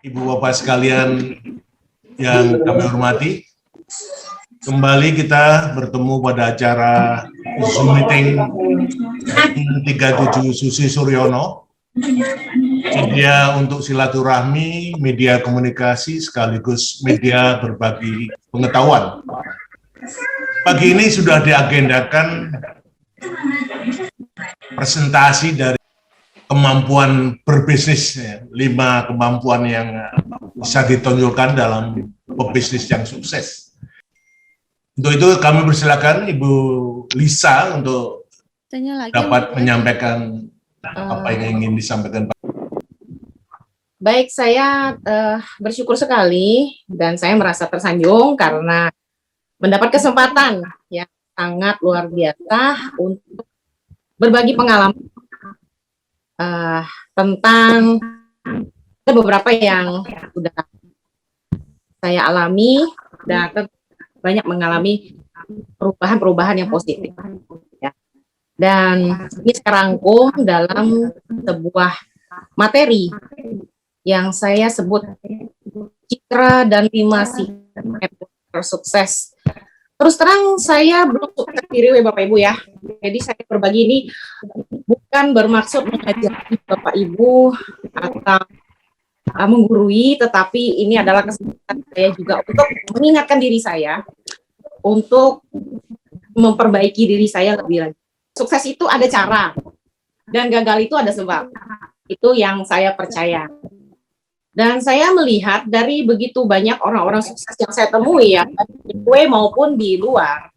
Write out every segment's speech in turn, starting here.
Ibu Bapak sekalian yang kami hormati, kembali kita bertemu pada acara Zoom Meeting 37 Susi Suryono, media untuk silaturahmi, media komunikasi, sekaligus media berbagi pengetahuan. Pagi ini sudah diagendakan presentasi dari kemampuan berbisnis, 5 kemampuan yang bisa ditonjolkan dalam pebisnis yang sukses. Untuk itu kami persilakan Ibu Lisa untuk dapat menyampaikan apa yang ingin disampaikan. Baik, saya bersyukur sekali dan saya merasa tersanjung karena mendapat kesempatan yang sangat luar biasa untuk berbagi pengalaman tentang beberapa yang sudah saya alami dan banyak mengalami perubahan-perubahan yang positif. Ya. Dan ini saya rangkum dalam sebuah materi yang saya sebut Citra dan 5 sifat sukses. Terus terang saya belum sukses diri Bapak Ibu ya. Jadi saya berbagi ini bukan bermaksud mengajari Bapak Ibu atau menggurui, tetapi ini adalah kesempatan saya juga untuk mengingatkan diri saya untuk memperbaiki diri saya lebih lagi. Sukses itu ada cara dan gagal itu ada sebab. Itu yang saya percaya. Dan saya melihat dari begitu banyak orang-orang sukses yang saya temui ya, di gue maupun di luar,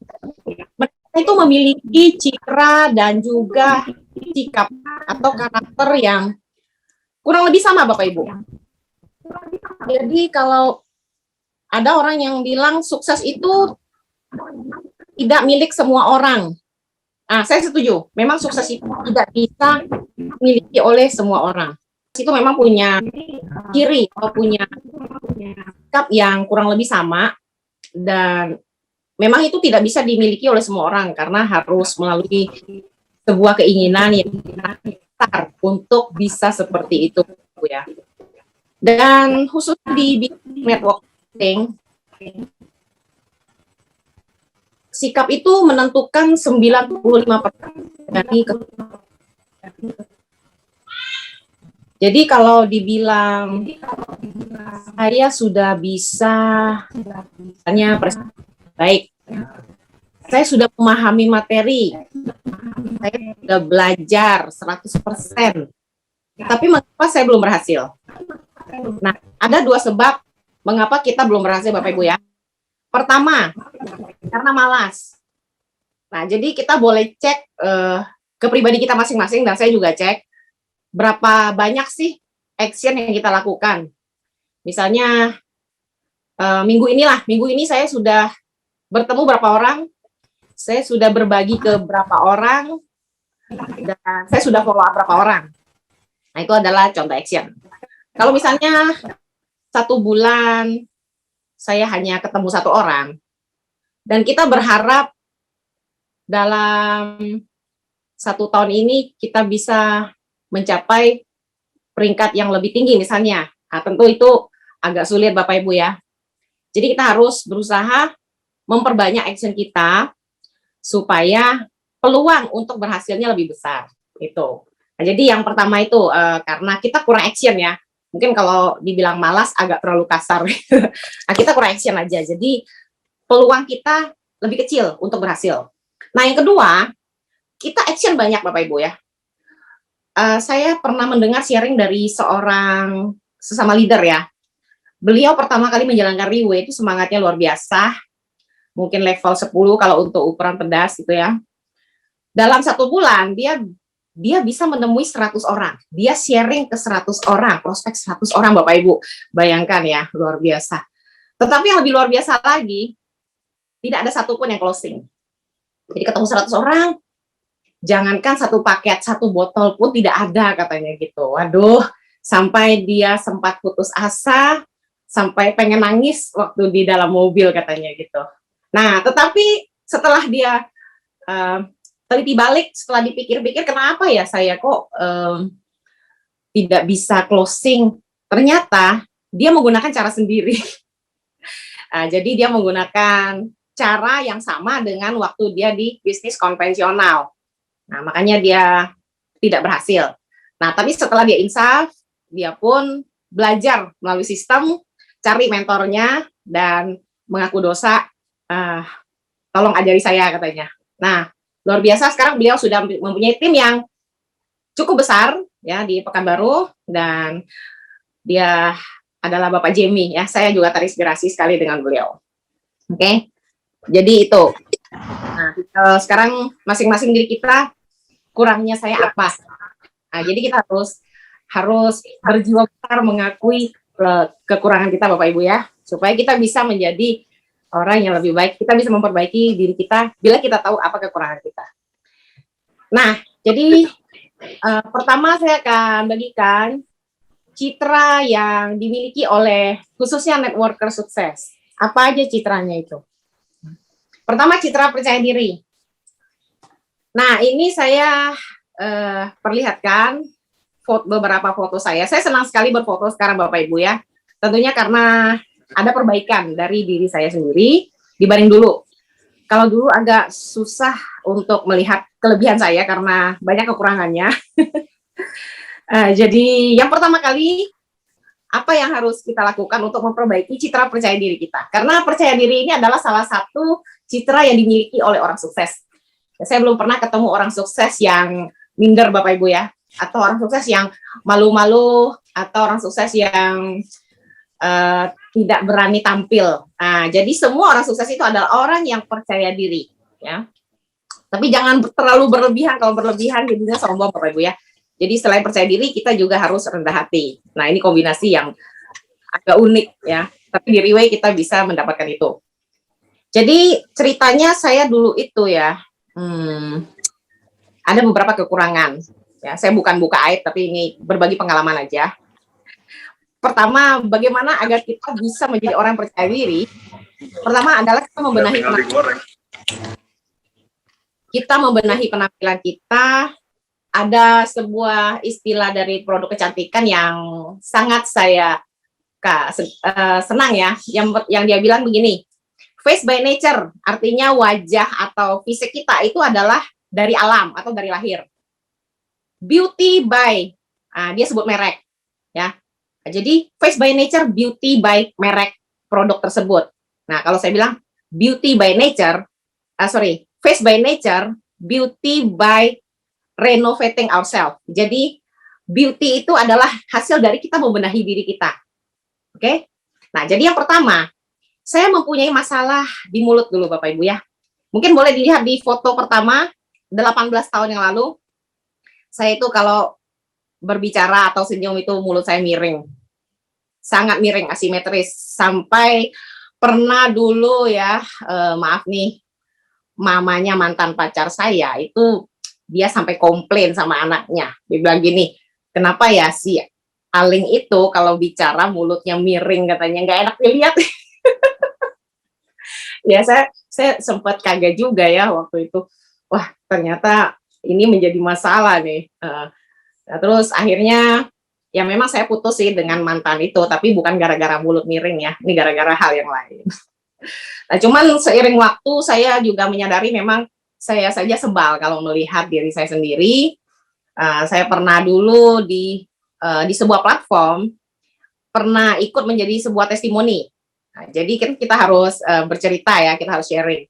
mereka itu memiliki citra dan juga sikap atau karakter yang kurang lebih sama Bapak Ibu. Jadi kalau ada orang yang bilang sukses itu tidak milik semua orang. Saya setuju, memang sukses itu tidak bisa dimiliki oleh semua orang. Itu memang punya ciri atau punya sikap yang kurang lebih sama dan memang itu tidak bisa dimiliki oleh semua orang karena harus melalui sebuah keinginan yang besar untuk bisa seperti itu ya. Dan khusus di networking, sikap itu menentukan 95% dari jadi kalau dibilang saya sudah bisa misalnya baik, saya sudah memahami materi, saya sudah belajar 100%, tapi mengapa saya belum berhasil? Nah, ada 2 sebab mengapa kita belum berhasil Bapak Ibu ya. Pertama, karena malas. Nah, jadi kita boleh cek ke pribadi kita masing-masing dan saya juga cek berapa banyak sih action yang kita lakukan. Misalnya minggu ini saya sudah bertemu berapa orang, saya sudah berbagi ke berapa orang, dan saya sudah follow up berapa orang. Nah, itu adalah contoh action. Kalau misalnya 1 bulan saya hanya ketemu 1 orang, dan kita berharap dalam 1 tahun ini kita bisa mencapai peringkat yang lebih tinggi misalnya. Nah, tentu itu agak sulit Bapak Ibu ya. Jadi kita harus berusaha memperbanyak action kita supaya peluang untuk berhasilnya lebih besar. Itu. Nah, jadi yang pertama itu karena kita kurang action ya. Mungkin kalau dibilang malas agak terlalu kasar. Nah, kita kurang action aja. Jadi peluang kita lebih kecil untuk berhasil. Nah, yang kedua, kita action banyak Bapak Ibu ya. Saya pernah mendengar sharing dari seorang sesama leader ya. Beliau pertama kali menjalankan Riwe itu semangatnya luar biasa. Mungkin level 10 kalau untuk ukuran pedas gitu ya. Dalam 1 bulan dia bisa menemui 100 orang. Dia sharing ke 100 orang, prospek 100 orang Bapak Ibu. Bayangkan ya, luar biasa. Tetapi yang lebih luar biasa lagi, tidak ada satupun yang closing. Jadi ketemu 100 orang, jangankan 1 paket, 1 botol pun tidak ada katanya gitu. Waduh, sampai dia sempat putus asa, sampai pengen nangis waktu di dalam mobil katanya gitu. Nah, tetapi setelah dia teliti balik, setelah dipikir-pikir kenapa ya saya kok tidak bisa closing. Ternyata dia menggunakan cara sendiri. Jadi dia menggunakan cara yang sama dengan waktu dia di bisnis konvensional. Nah, makanya dia tidak berhasil. Nah, tapi setelah dia insaf, dia pun belajar melalui sistem, cari mentornya, dan mengaku dosa, tolong ajari saya katanya. Nah, luar biasa sekarang beliau sudah mempunyai tim yang cukup besar ya di Pekanbaru, dan dia adalah Bapak Jamie ya. Saya juga terinspirasi sekali dengan beliau. Oke. Jadi itu. Nah, sekarang masing-masing diri kita kurangnya saya apa. Nah, jadi kita harus berjiwa besar mengakui kekurangan kita Bapak Ibu ya, supaya kita bisa menjadi orang yang lebih baik. Kita bisa memperbaiki diri kita bila kita tahu apa kekurangan kita. Nah, jadi pertama saya akan bagikan citra yang dimiliki oleh khususnya networker sukses. Apa aja citranya itu? Pertama, citra percaya diri. Nah, ini saya perlihatkan beberapa foto saya. Saya senang sekali berfoto sekarang Bapak Ibu ya. Tentunya karena ada perbaikan dari diri saya sendiri dibanding dulu. Kalau dulu agak susah untuk melihat kelebihan saya karena banyak kekurangannya. Jadi yang pertama kali, apa yang harus kita lakukan untuk memperbaiki citra percaya diri kita? Karena percaya diri ini adalah salah satu citra yang dimiliki oleh orang sukses. Saya belum pernah ketemu orang sukses yang minder Bapak Ibu ya, atau orang sukses yang malu-malu, atau orang sukses yang tidak berani tampil. Nah, jadi semua orang sukses itu adalah orang yang percaya diri, ya. Tapi jangan terlalu berlebihan. Kalau berlebihan jadinya sombong Bapak Ibu ya. Jadi selain percaya diri, kita juga harus rendah hati. Nah, ini kombinasi yang agak unik ya. Tapi di Riway kita bisa mendapatkan itu. Jadi ceritanya saya dulu itu ya, ada beberapa kekurangan. Ya, saya bukan buka aib, tapi ini berbagi pengalaman aja. Pertama, bagaimana agar kita bisa menjadi orang percaya diri? Pertama adalah kita membenahi penampilan kita. Ada sebuah istilah dari produk kecantikan yang sangat saya senang ya, yang dia bilang begini, face by nature, artinya wajah atau fisik kita itu adalah dari alam atau dari lahir. Beauty by, dia sebut merek, ya. Jadi face by nature, beauty by merek produk tersebut. Nah, kalau saya bilang beauty by nature, face by nature, beauty by renovating ourselves. Jadi beauty itu adalah hasil dari kita membenahi diri kita. Oke? Nah, jadi yang pertama, saya mempunyai masalah di mulut dulu Bapak Ibu ya. Mungkin boleh dilihat di foto pertama 18 tahun yang lalu. Saya itu kalau berbicara atau senyum itu mulut saya miring. Sangat miring, asimetris. Sampai pernah dulu ya, maaf nih, mamanya mantan pacar saya itu dia sampai komplain sama anaknya. Dia bilang gini, kenapa ya si Aling itu kalau bicara mulutnya miring katanya, nggak enak dilihat. Ya saya sempat kaget juga ya waktu itu. Wah ternyata ini menjadi masalah nih. Nah, terus akhirnya ya memang saya putus sih dengan mantan itu, tapi bukan gara-gara mulut miring ya, ini gara-gara hal yang lain. Nah cuman seiring waktu saya juga menyadari memang saya saja sebal kalau melihat diri saya sendiri. Saya pernah dulu di sebuah platform, pernah ikut menjadi sebuah testimoni. Nah, jadi kan kita harus bercerita ya, kita harus sharing.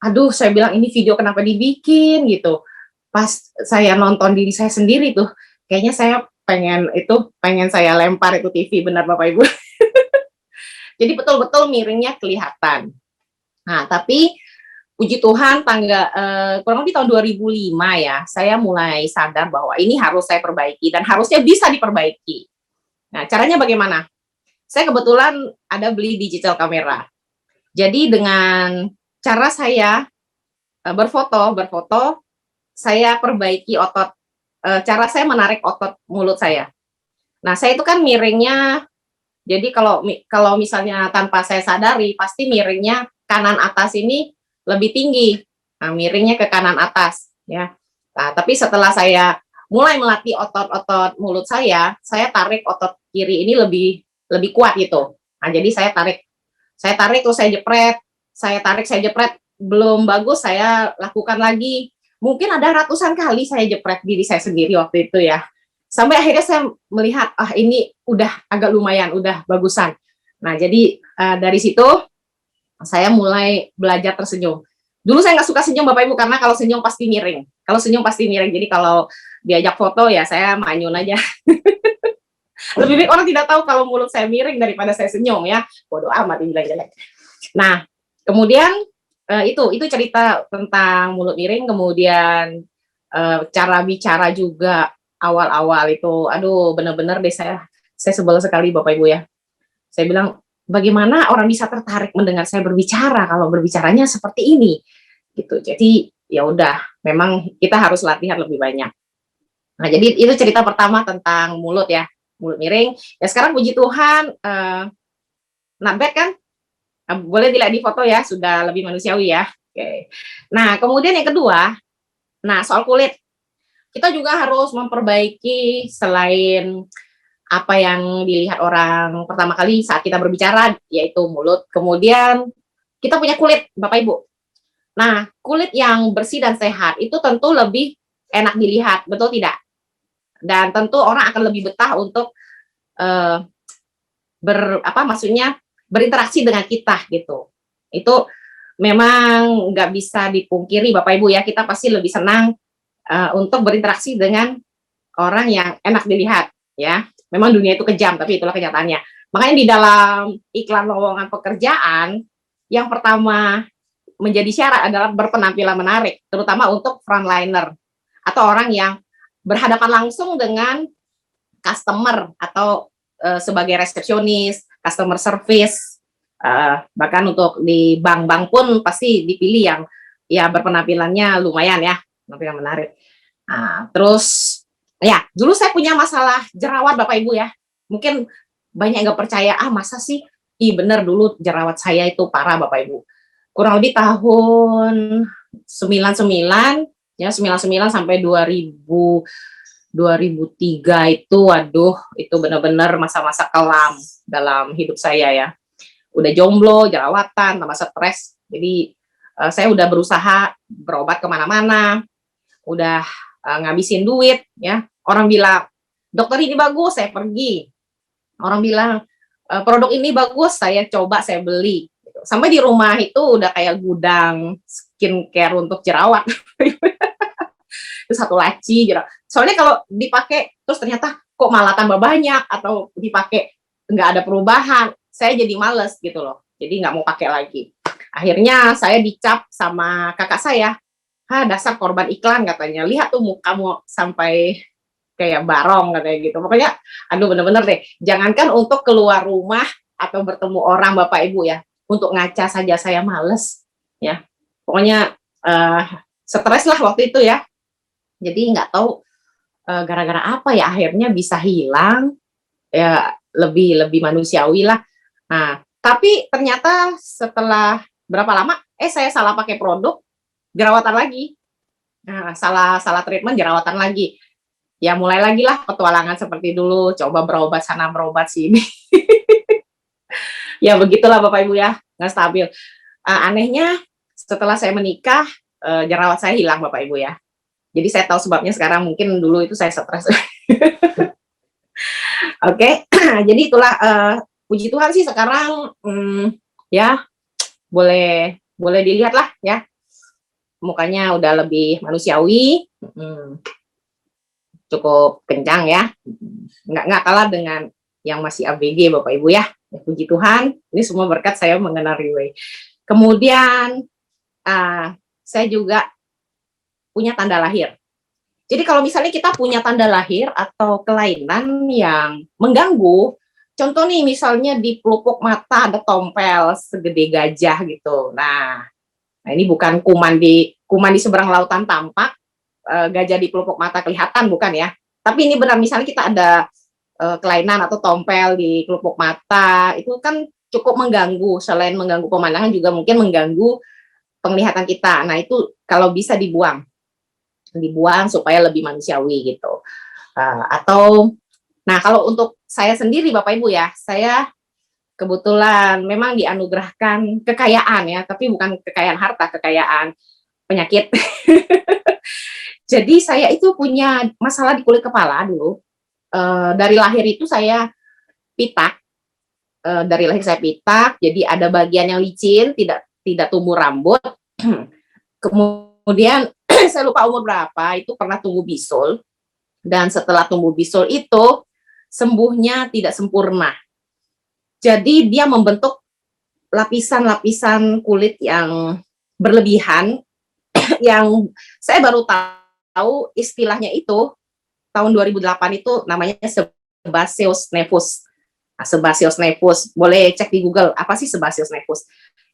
Aduh, saya bilang ini video kenapa dibikin gitu. Pas saya nonton diri saya sendiri tuh, kayaknya saya pengen saya lempar itu TV, benar Bapak Ibu. Jadi betul-betul miringnya kelihatan. Nah, tapi puji Tuhan kurang lebih tahun 2005 ya, saya mulai sadar bahwa ini harus saya perbaiki dan harusnya bisa diperbaiki. Nah, caranya bagaimana? Saya kebetulan ada beli digital kamera. Jadi dengan cara saya berfoto, saya perbaiki otot, cara saya menarik otot mulut saya. Nah, saya itu kan miringnya, jadi kalau misalnya tanpa saya sadari, pasti miringnya kanan atas ini lebih tinggi. Nah, miringnya ke kanan atas ya. Nah, tapi setelah saya mulai melatih otot-otot mulut saya tarik otot kiri ini lebih lebih kuat gitu. Nah, jadi saya tarik terus saya jepret, belum bagus saya lakukan lagi. Mungkin ada ratusan kali saya jepret diri saya sendiri waktu itu ya. Sampai akhirnya saya melihat, ini udah agak lumayan, udah bagusan. Nah, jadi dari situ saya mulai belajar tersenyum. Dulu saya nggak suka senyum Bapak Ibu, karena kalau senyum pasti miring. Jadi kalau diajak foto ya saya manyun aja. Lebih baik orang tidak tahu kalau mulut saya miring daripada saya senyum ya. Bodoh amat dibilang jelek. Nah, kemudian itu cerita tentang mulut miring, kemudian cara bicara juga awal-awal itu, aduh bener-bener deh saya sebel sekali Bapak Ibu ya. Saya bilang, bagaimana orang bisa tertarik mendengar saya berbicara kalau berbicaranya seperti ini gitu. Jadi ya udah, memang kita harus latihan lebih banyak. Nah, jadi itu cerita pertama tentang mulut ya, mulut miring. Ya sekarang puji Tuhan, not bad kan? Boleh dilihat di foto ya, sudah lebih manusiawi ya. Oke. Nah, kemudian yang kedua, nah soal kulit, kita juga harus memperbaiki selain apa yang dilihat orang pertama kali saat kita berbicara, yaitu mulut. Kemudian kita punya kulit, Bapak Ibu. Nah, kulit yang bersih dan sehat itu tentu lebih enak dilihat, betul tidak? Dan tentu orang akan lebih betah untuk maksudnya berinteraksi dengan kita gitu. Itu memang nggak bisa dipungkiri Bapak Ibu ya, kita pasti lebih senang untuk berinteraksi dengan orang yang enak dilihat ya. Memang dunia itu kejam, tapi itulah kenyataannya. Makanya di dalam iklan lowongan pekerjaan, yang pertama menjadi syarat adalah berpenampilan menarik, terutama untuk frontliner atau orang yang berhadapan langsung dengan customer atau sebagai resepsionis, customer service, bahkan untuk di bank-bank pun pasti dipilih yang ya berpenampilannya lumayan ya, penampilan menarik. Nah, terus ya, dulu saya punya masalah jerawat Bapak Ibu ya. Mungkin banyak yang nggak percaya, masa sih? Ih bener, dulu jerawat saya itu parah Bapak Ibu. Kurang lebih tahun 99 ya, 99 sampai 2003 itu, waduh, itu benar-benar masa-masa kelam dalam hidup saya ya. Udah jomblo, jerawatan, tambah stres. Jadi saya udah berusaha berobat kemana-mana, udah ngabisin duit ya. Orang bilang, dokter ini bagus, saya pergi. Orang bilang, produk ini bagus, saya coba, saya beli. Sampai di rumah itu udah kayak gudang skincare untuk jerawat. Itu satu laci gitu. Soalnya kalau dipakai terus ternyata kok malah tambah banyak, atau dipakai nggak ada perubahan, saya jadi males gitu loh. Jadi nggak mau pakai lagi. Akhirnya saya dicap sama kakak saya, dasar korban iklan katanya. Lihat tuh mukamu sampai kayak barong katanya gitu. Pokoknya aduh bener-bener deh, jangankan untuk keluar rumah atau bertemu orang Bapak Ibu ya, untuk ngaca saja saya males ya. Pokoknya stres lah waktu itu ya. Jadi nggak tahu gara-gara apa ya akhirnya bisa hilang ya, lebih manusiawi lah. Nah, tapi ternyata setelah berapa lama saya salah pakai produk, jerawatan lagi. Nah, salah treatment, jerawatan lagi. Ya mulai lagi lah petualangan seperti dulu, coba berobat sana berobat sini. Ya begitulah Bapak Ibu ya, nggak stabil. Anehnya setelah saya menikah, jerawat saya hilang Bapak Ibu ya. Jadi saya tahu sebabnya sekarang, mungkin dulu itu saya stres. Oke, jadi itulah puji Tuhan sih sekarang ya boleh dilihat lah ya, mukanya udah lebih manusiawi, cukup kencang ya, nggak kalah dengan yang masih ABG Bapak Ibu ya. Puji Tuhan, ini semua berkat saya mengenal Riway. Kemudian saya juga punya tanda lahir. Jadi kalau misalnya kita punya tanda lahir atau kelainan yang mengganggu, contoh nih misalnya di pelupuk mata ada tompel segede gajah gitu. Nah ini bukan kuman di seberang lautan tampak, gajah di pelupuk mata kelihatan, bukan ya. Tapi ini benar, misalnya kita ada kelainan atau tompel di pelupuk mata, itu kan cukup mengganggu. Selain mengganggu pemandangan juga mungkin mengganggu penglihatan kita. Nah itu kalau bisa dibuang supaya lebih manusiawi gitu. Atau nah kalau untuk saya sendiri Bapak Ibu ya, saya kebetulan memang dianugerahkan kekayaan ya, tapi bukan kekayaan harta, kekayaan penyakit. Jadi saya itu punya masalah di kulit kepala dulu. Dari lahir itu saya pitak. Dari lahir saya pitak, jadi ada bagian yang licin, tidak tumbuh rambut. Kemudian saya lupa umur berapa, itu pernah tumbuh bisul. Dan setelah tumbuh bisul itu sembuhnya tidak sempurna. Jadi dia membentuk lapisan-lapisan kulit yang berlebihan, yang saya baru tahu istilahnya itu tahun 2008 itu namanya sebaceous nevus. Nah, sebaceous nevus, boleh cek di Google apa sih sebaceous nevus.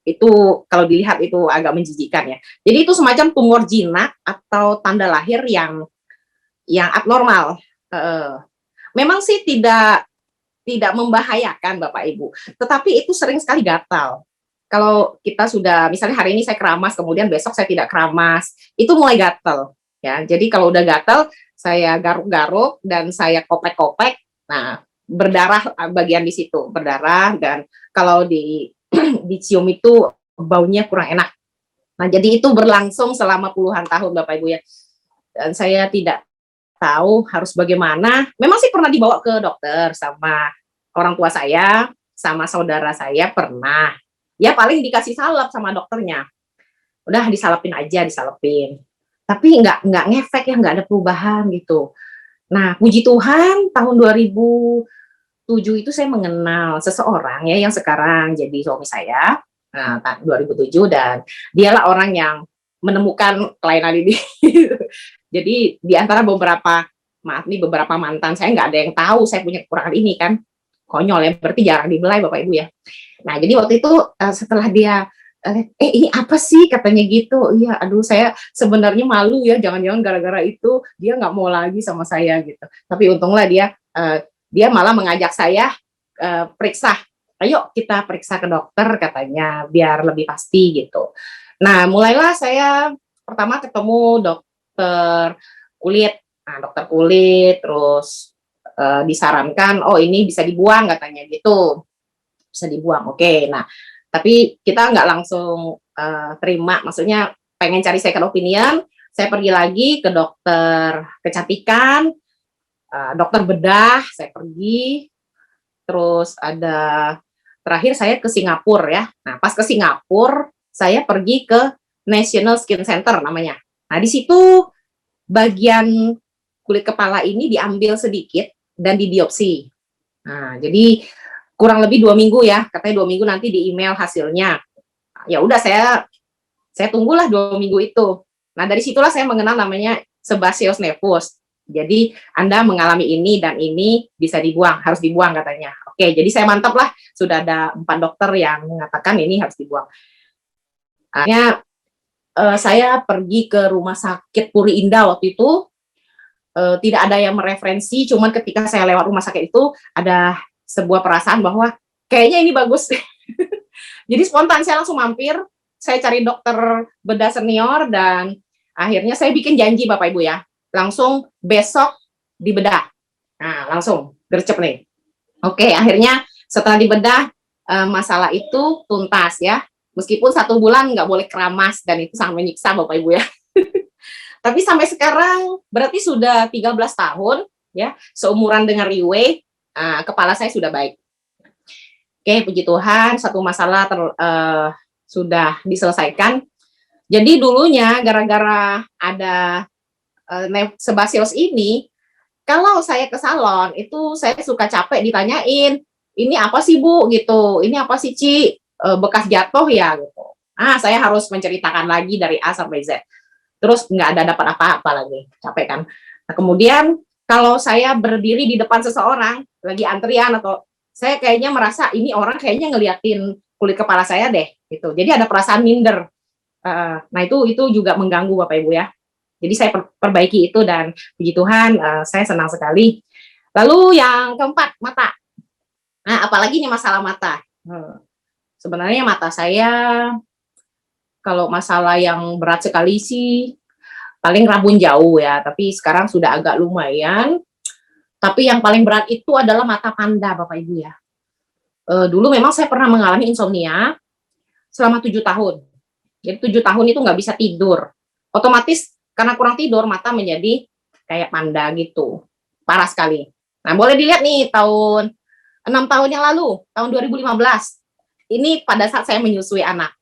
Itu kalau dilihat itu agak menjijikkan ya. Jadi itu semacam tumor jinak atau tanda lahir yang abnormal. Memang sih tidak membahayakan Bapak Ibu, tetapi itu sering sekali gatal. Kalau kita sudah, misalnya hari ini saya keramas, kemudian besok saya tidak keramas, itu mulai gatal. Ya, jadi kalau udah gatal, saya garuk-garuk dan saya kopek-kopek, nah berdarah bagian di situ, berdarah, dan kalau dicium itu baunya kurang enak. Nah, jadi itu berlangsung selama puluhan tahun Bapak Ibu ya. Dan saya tidak tahu harus bagaimana. Memang sih pernah dibawa ke dokter sama orang tua saya, sama saudara saya pernah. Ya paling dikasih salep sama dokternya. Udah disalepin aja, disalepin. Tapi nggak ngefek ya, nggak ada perubahan gitu. Nah, puji Tuhan tahun 2007 itu saya mengenal seseorang ya yang sekarang jadi suami saya. Nah, 2007, dan dialah orang yang menemukan kelainan ini. Jadi di antara beberapa mantan saya nggak ada yang tahu saya punya kekurangan ini kan. Konyol ya, berarti jarang dimulai Bapak Ibu ya. Nah, jadi waktu itu setelah dia ini apa sih katanya gitu. Iya, aduh saya sebenarnya malu ya, jangan-jangan gara-gara itu dia nggak mau lagi sama saya gitu. Tapi untunglah dia malah mengajak saya periksa. Ayo kita periksa ke dokter katanya biar lebih pasti gitu. Nah, mulailah saya pertama ketemu dokter kulit. Nah, dokter kulit terus disarankan, oh ini bisa dibuang katanya gitu, bisa dibuang. Oke, nah tapi kita nggak langsung terima, maksudnya pengen cari second opinion. Saya pergi lagi ke dokter kecantikan, dokter bedah, saya pergi, terus terakhir saya ke Singapura ya. Nah pas ke Singapura saya pergi ke National Skin Center namanya. Nah di situ bagian kulit kepala ini diambil sedikit dan dibiopsi. Nah, jadi kurang lebih 2 minggu ya, katanya 2 minggu nanti di email hasilnya. Ya udah saya tunggulah 2 minggu itu. Nah dari situlah saya mengenal namanya sebaceous nevus. Jadi Anda mengalami ini dan ini bisa dibuang, harus dibuang katanya. Oke, jadi saya mantap lah, sudah ada 4 dokter yang mengatakan ini harus dibuang. Akhirnya saya pergi ke rumah sakit Puri Indah waktu itu. Tidak ada yang mereferensi, cuman ketika saya lewat rumah sakit itu ada sebuah perasaan bahwa kayaknya ini bagus. Jadi spontan saya langsung mampir, saya cari dokter bedah senior dan akhirnya saya bikin janji Bapak Ibu ya, langsung besok dibedah. Nah, langsung gercep nih. Oke, akhirnya setelah dibedah masalah itu tuntas ya. Meskipun 1 bulan nggak boleh keramas dan itu sangat menyiksa Bapak Ibu ya. Tapi sampai sekarang berarti sudah 13 tahun ya, seumuran dengan Riwe, kepala saya sudah baik. Oke, puji Tuhan, satu masalah sudah diselesaikan. Jadi dulunya gara-gara ada sebaceous ini, kalau saya ke salon itu saya suka capek ditanyain, ini apa sih Bu gitu, ini apa sih Ci, bekas jatuh ya gitu. Saya harus menceritakan lagi dari A sampai Z. Terus nggak ada dapat apa-apa lagi, capek kan. Nah, kemudian kalau saya berdiri di depan seseorang lagi antrian atau saya kayaknya merasa ini orang kayaknya ngeliatin kulit kepala saya deh gitu. Jadi ada perasaan minder. Nah itu juga mengganggu Bapak Ibu ya. Jadi saya perbaiki itu dan puji Tuhan saya senang sekali. Lalu yang keempat, mata. Nah apalagi nih masalah mata. Sebenarnya mata saya kalau masalah yang berat sekali sih paling rabun jauh ya, tapi sekarang sudah agak lumayan. Tapi yang paling berat itu adalah mata panda, Bapak Ibu ya. Dulu memang saya pernah mengalami insomnia selama 7 tahun. Jadi 7 tahun itu nggak bisa tidur. Otomatis karena kurang tidur mata menjadi kayak panda gitu. Parah sekali. Nah, boleh dilihat nih 6 tahun yang lalu, tahun 2015. Ini pada saat saya menyusui anak.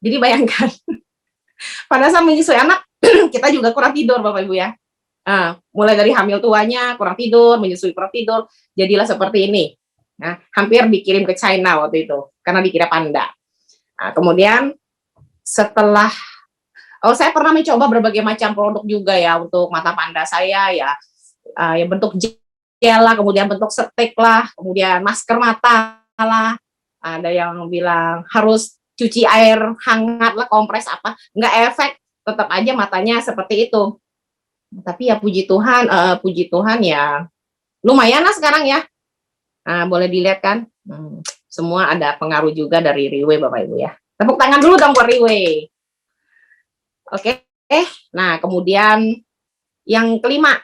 Jadi bayangkan, pada saat menyusui anak, kita juga kurang tidur Bapak Ibu ya. Mulai dari hamil tuanya, kurang tidur, menyusui kurang tidur, jadilah seperti ini. Nah, hampir dikirim ke China waktu itu, karena dikira panda. Nah, kemudian setelah, saya pernah mencoba berbagai macam produk juga ya, untuk mata panda saya ya, yang bentuk gel lah, kemudian bentuk stick lah, kemudian masker mata lah, ada yang bilang harus cuci air hangat lah, kompres apa, nggak efek, tetap aja matanya seperti itu. Tapi ya puji Tuhan ya lumayan lah sekarang ya. Nah, boleh dilihat kan, semua ada pengaruh juga dari Riwe Bapak Ibu ya. Tepuk tangan dulu dong buat Riwe. Oke, nah kemudian yang kelima.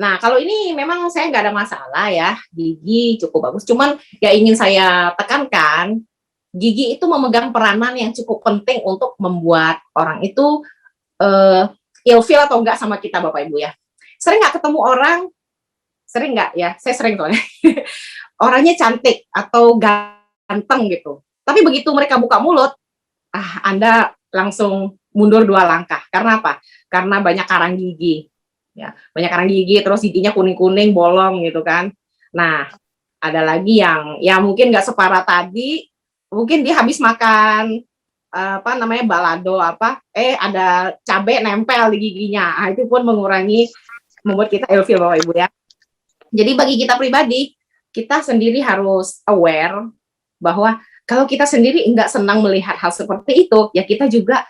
Nah, kalau ini memang saya nggak ada masalah ya, gigi cukup bagus. Cuman ya ingin saya tekankan, gigi itu memegang peranan yang cukup penting untuk membuat orang itu ilfeel atau enggak sama kita Bapak Ibu ya. Sering nggak ketemu orang, sering nggak ya, saya sering soalnya, orangnya cantik atau ganteng gitu. Tapi begitu mereka buka mulut, Anda langsung mundur 2 langkah. Karena apa? Karena banyak karang gigi. Ya, banyak karang gigi, terus giginya kuning-kuning, bolong gitu kan. Nah, ada lagi yang ya mungkin nggak separah tadi, mungkin dia habis makan apa namanya balado ada cabai nempel di giginya. Itu pun membuat kita ilfeel Bapak Ibu ya. Jadi bagi kita pribadi, kita sendiri harus aware bahwa kalau kita sendiri nggak senang melihat hal seperti itu, ya kita juga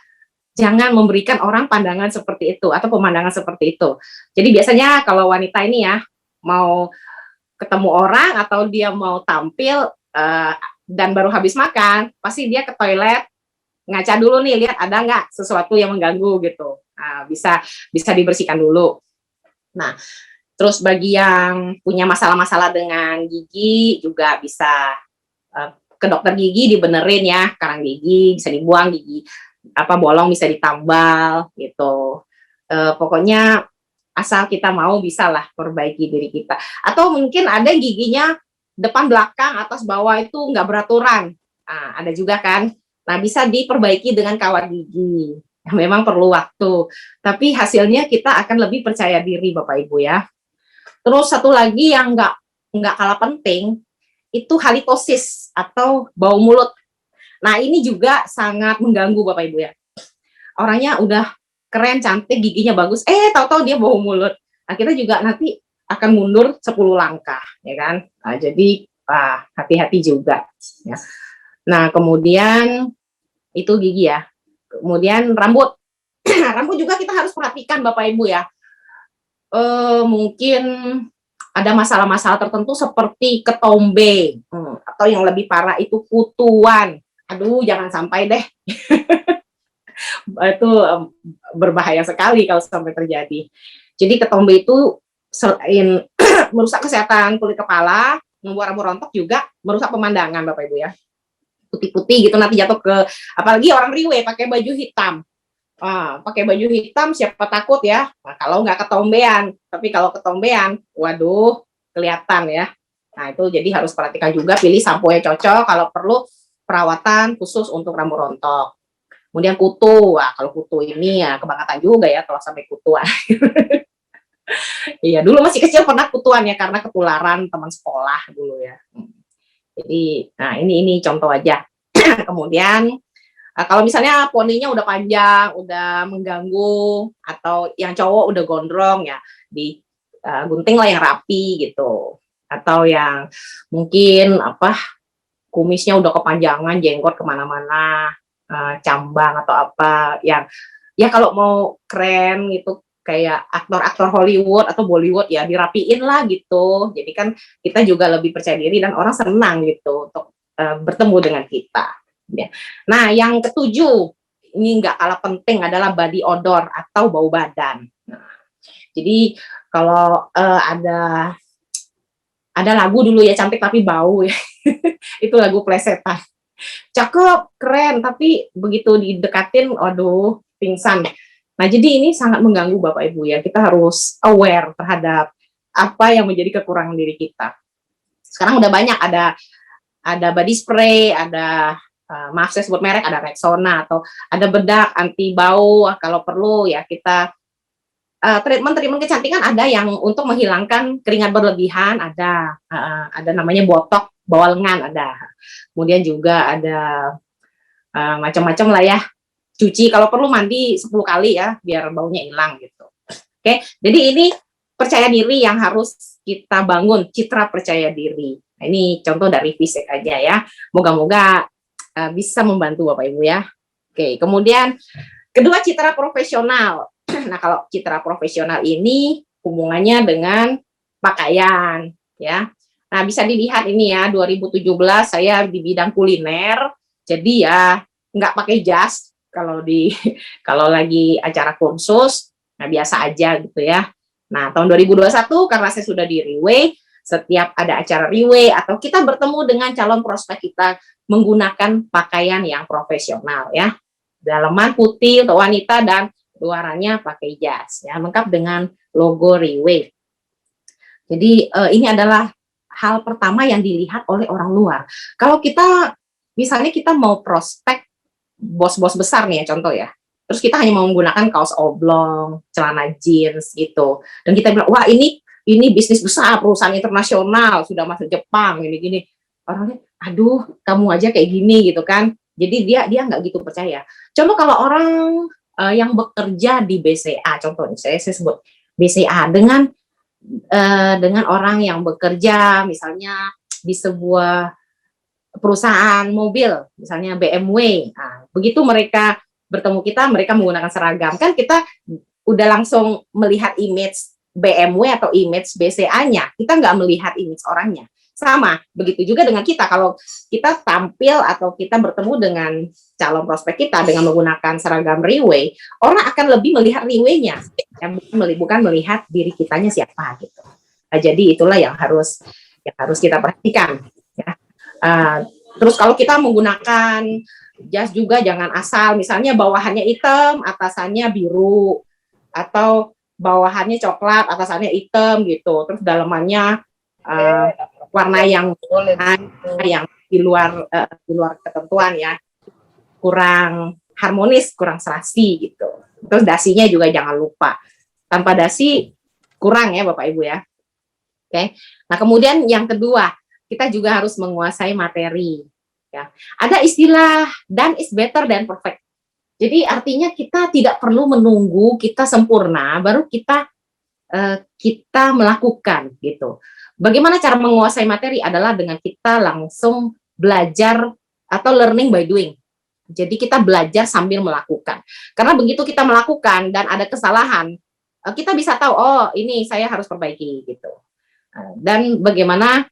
jangan memberikan orang pandangan seperti itu atau pemandangan seperti itu. Jadi biasanya kalau wanita ini ya mau ketemu orang atau dia mau tampil dan baru habis makan, pasti dia ke toilet, ngaca dulu nih, lihat ada nggak sesuatu yang mengganggu gitu. Nah, bisa dibersihkan dulu. Nah, terus bagi yang punya masalah-masalah dengan gigi juga bisa ke dokter gigi dibenerin ya, karang gigi bisa dibuang, gigi bolong bisa ditambal gitu. Pokoknya asal kita mau bisalah perbaiki diri kita. Atau mungkin ada giginya depan belakang atas bawah itu nggak beraturan. Nah, ada juga kan. Nah, bisa diperbaiki dengan kawat gigi. Memang perlu waktu, tapi hasilnya kita akan lebih percaya diri Bapak Ibu ya. Terus satu lagi yang nggak kalah penting itu halitosis atau bau mulut. Nah, ini juga sangat mengganggu Bapak Ibu ya. Orangnya udah keren, cantik, giginya bagus, tahu-tahu dia bau mulut. Nah, kita juga nanti akan mundur 10 langkah, ya kan? Nah, jadi hati-hati juga. Ya. Nah, kemudian itu gigi ya. Kemudian rambut. Rambut juga kita harus perhatikan Bapak Ibu ya. Mungkin ada masalah-masalah tertentu seperti ketombe, atau yang lebih parah itu kutuan. Aduh, jangan sampai deh. Itu berbahaya sekali kalau sampai terjadi. Jadi ketombe itu selain merusak kesehatan kulit kepala, membuat rambut rontok, juga merusak pemandangan Bapak Ibu ya. Putih-putih gitu nanti jatuh ke, apalagi orang riwe pakai baju hitam. Pakai baju hitam siapa takut ya. Nah, kalau nggak ketombean, tapi kalau ketombean, waduh, kelihatan ya. Nah, itu jadi harus perhatikan juga, pilih sampo yang cocok, kalau perlu perawatan khusus untuk rambut rontok. Kemudian kutu, kalau kutu ini ya kebangetan juga ya kalau sampai kutuan. Iya, dulu masih kecil pernah kutuan ya karena ketularan teman sekolah dulu ya. Jadi, nah ini contoh aja. Kemudian kalau misalnya poninya udah panjang, udah mengganggu, atau yang cowok udah gondrong ya, gunting lah yang rapi gitu. Atau yang mungkin kumisnya udah kepanjangan, jenggot kemana-mana, cambang atau apa, yang ya kalau mau keren gitu kayak aktor-aktor Hollywood atau Bollywood ya dirapiin lah gitu. Jadi kan kita juga lebih percaya diri dan orang senang gitu untuk bertemu dengan kita. Ya. Nah, yang ketujuh, ini nggak kalah penting adalah body odor atau bau badan. Nah, jadi Kalau ada lagu dulu ya, Cantik Tapi Bau ya. Itu lagu plesetan. Cakep, keren, tapi begitu didekatin, aduh, pingsan. Nah, jadi ini sangat mengganggu Bapak Ibu ya. Kita harus aware terhadap apa yang menjadi kekurangan diri kita. Sekarang udah banyak, ada body spray, ada maaf saya sebut merek, ada Rexona, atau ada bedak anti bau. Kalau perlu ya kita treatment kecantikan ada yang untuk menghilangkan keringat berlebihan, ada namanya botok bawah lengan, ada. Kemudian juga ada macam-macam lah ya. Cuci kalau perlu mandi 10 kali ya biar baunya hilang gitu. Oke, jadi ini percaya diri yang harus kita bangun, citra percaya diri. Nah, ini contoh dari fisik aja ya. Moga-moga bisa membantu Bapak Ibu ya. Oke, kemudian kedua, citra profesional. Nah, kalau citra profesional ini hubungannya dengan pakaian ya. Nah, bisa dilihat ini ya, 2017 saya di bidang kuliner. Jadi ya nggak pakai jas kalau lagi acara kursus, nah biasa aja gitu ya. Nah, tahun 2021 karena saya sudah di Riway, setiap ada acara Riway atau kita bertemu dengan calon prospek kita menggunakan pakaian yang profesional ya. Dalaman putih untuk wanita dan luarannya pakai jas ya, lengkap dengan logo Riway. Jadi ini adalah hal pertama yang dilihat oleh orang luar. Kalau kita misalnya kita mau prospek bos-bos besar nih ya, contoh ya. Terus kita hanya mau menggunakan kaos oblong, celana jeans gitu. Dan kita bilang, wah ini bisnis besar, perusahaan internasional, sudah masuk Jepang, gini-gini. Orangnya, aduh, kamu aja kayak gini gitu kan. Jadi dia nggak gitu percaya. Coba kalau orang yang bekerja di BCA, contoh nih, saya sebut BCA dengan orang yang bekerja misalnya di sebuah perusahaan mobil, misalnya BMW. Nah, begitu mereka bertemu kita, mereka menggunakan seragam, kan kita udah langsung melihat image BMW atau image BCA-nya, kita nggak melihat image orangnya. Sama, begitu juga dengan kita, kalau kita tampil atau kita bertemu dengan calon prospek kita dengan menggunakan seragam Riway, orang akan lebih melihat Riway-nya, bukan melihat diri kitanya siapa gitu. Nah, jadi itulah yang harus kita perhatikan. Ya. Terus kalau kita menggunakan jas juga jangan asal, misalnya bawahannya hitam, atasannya biru, atau bawahannya coklat, atasannya hitam gitu, terus dalamannya warna yang di luar ketentuan ya, kurang harmonis, kurang serasi gitu. Terus dasinya juga jangan lupa, tanpa dasi kurang ya Bapak Ibu ya. Oke. Nah, kemudian yang kedua, kita juga harus menguasai materi ya. Ada istilah done is better than perfect. Jadi artinya kita tidak perlu menunggu kita sempurna baru kita melakukan gitu. Bagaimana cara menguasai materi adalah dengan kita langsung belajar atau learning by doing. Jadi kita belajar sambil melakukan. Karena begitu kita melakukan dan ada kesalahan, kita bisa tahu, oh ini saya harus perbaiki gitu. Dan bagaimana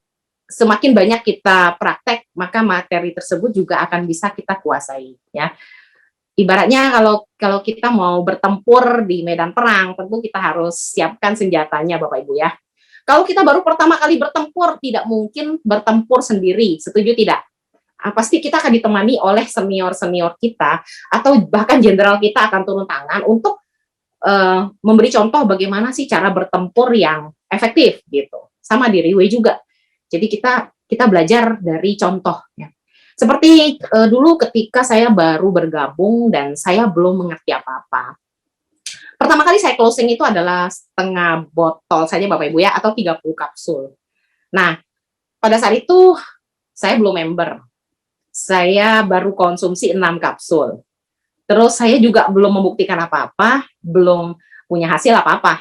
semakin banyak kita praktek, maka materi tersebut juga akan bisa kita kuasai ya. Ibaratnya kalau kita mau bertempur di medan perang, tentu kita harus siapkan senjatanya Bapak Ibu ya. Kalau kita baru pertama kali bertempur, tidak mungkin bertempur sendiri, setuju tidak? Pasti kita akan ditemani oleh senior-senior kita, atau bahkan jenderal kita akan turun tangan untuk memberi contoh bagaimana sih cara bertempur yang efektif gitu. Sama di Riway juga. Jadi kita belajar dari contoh ya. Seperti dulu ketika saya baru bergabung dan saya belum mengerti apa-apa. Pertama kali saya closing itu adalah setengah botol saja Bapak Ibu ya, atau 30 kapsul. Nah, pada saat itu saya belum member. Saya baru konsumsi 6 kapsul. Terus saya juga belum membuktikan apa-apa, belum punya hasil apa-apa.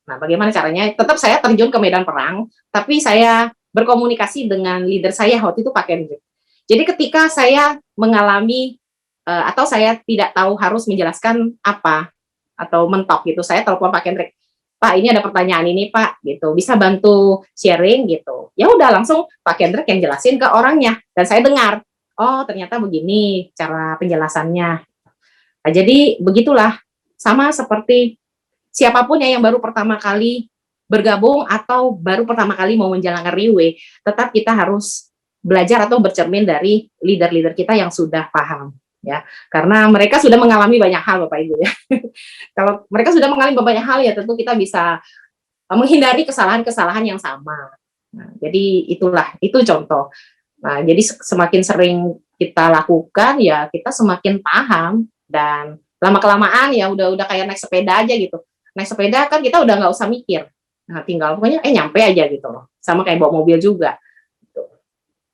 Nah, bagaimana caranya? Tetap saya terjun ke medan perang, tapi saya berkomunikasi dengan leader saya waktu itu Pak Kendrick. Jadi ketika saya mengalami atau saya tidak tahu harus menjelaskan apa atau mentok gitu, saya telepon Pak Kendrick, Pak ini ada pertanyaan ini Pak, gitu, bisa bantu sharing gitu. Ya udah langsung Pak Kendrick yang jelasin ke orangnya dan saya dengar, oh ternyata begini cara penjelasannya. Nah, jadi begitulah, sama seperti siapapun ya yang baru pertama kali bergabung atau baru pertama kali mau menjalankan Riwe, tetap kita harus belajar atau bercermin dari leader-leader kita yang sudah paham, ya. Karena mereka sudah mengalami banyak hal, Bapak Ibu ya. Kalau mereka sudah mengalami banyak hal, ya tentu kita bisa menghindari kesalahan-kesalahan yang sama. Nah, jadi itu contoh. Nah, jadi semakin sering kita lakukan, ya kita semakin paham, dan lama-kelamaan ya udah kayak naik sepeda aja gitu. Naik sepeda kan kita udah nggak usah mikir. Nah, tinggal pokoknya nyampe aja gitu loh. Sama kayak bawa mobil juga.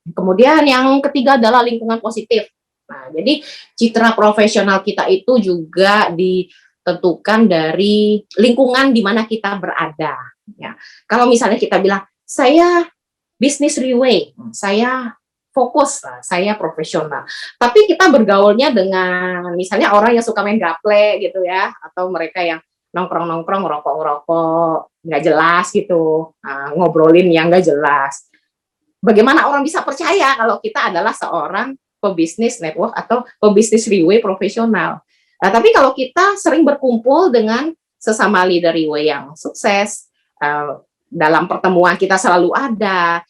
Kemudian yang ketiga adalah lingkungan positif. Nah, jadi citra profesional kita itu juga ditentukan dari lingkungan di mana kita berada. Ya, kalau misalnya kita bilang saya bisnis Riwe, saya fokus, saya profesional. Tapi kita bergaulnya dengan misalnya orang yang suka main gaple gitu ya, atau mereka yang nongkrong-nongkrong, ngerokok-ngerokok, nggak jelas gitu, ngobrolin yang nggak jelas. Bagaimana orang bisa percaya kalau kita adalah seorang pebisnis network atau pebisnis Riwe profesional? Nah, tapi kalau kita sering berkumpul dengan sesama leader Riwe yang sukses, dalam pertemuan kita selalu ada,